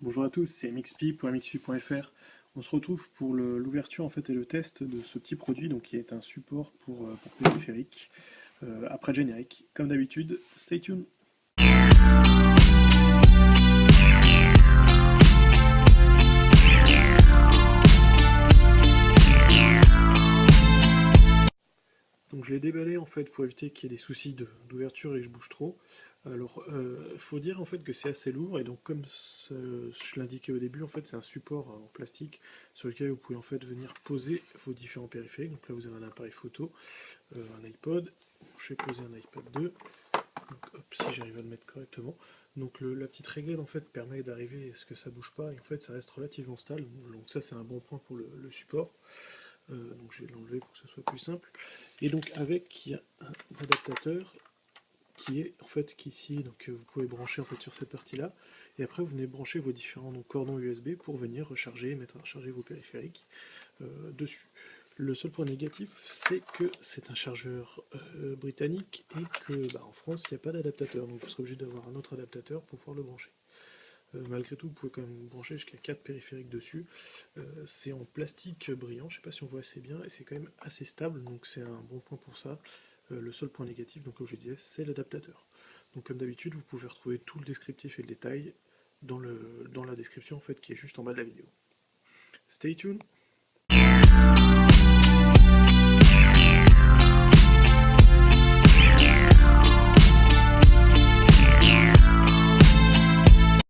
Bonjour à tous, c'est mxp.mxp.fr. On se retrouve pour l'ouverture en fait et le test de ce petit produit donc qui est un support pour périphérique. Après le générique, comme d'habitude, stay tuned. Donc je l'ai déballé en fait pour éviter qu'il y ait des soucis d'ouverture et que je bouge trop. Alors, il faut dire en fait que c'est assez lourd et donc comme je l'indiquais au début, en fait c'est un support en plastique sur lequel vous pouvez en fait venir poser vos différents périphériques. Donc là vous avez un appareil photo, un iPod. Je vais poser un iPad 2. Donc, hop, si j'arrive à le mettre correctement. Donc la petite réglette en fait permet d'arriver à ce que ça bouge pas et en fait ça reste relativement stable. Donc ça c'est un bon point pour le support. Donc je vais l'enlever pour que ce soit plus simple. Et donc avec il y a un adaptateur qui est en fait qu'ici, donc vous pouvez brancher en fait sur cette partie-là, et après vous venez brancher vos différents cordons USB pour venir recharger et mettre à recharger vos périphériques dessus. Le seul point négatif, c'est que c'est un chargeur britannique et que en France il n'y a pas d'adaptateur, donc vous serez obligé d'avoir un autre adaptateur pour pouvoir le brancher. Malgré tout, vous pouvez quand même brancher jusqu'à 4 périphériques dessus. C'est en plastique brillant, je ne sais pas si on voit assez bien, et c'est quand même assez stable, donc c'est un bon point pour ça. Le seul point négatif, donc comme je disais, c'est l'adaptateur. Donc comme d'habitude, vous pouvez retrouver tout le descriptif et le détail dans la description en fait qui est juste en bas de la vidéo. Stay tuned.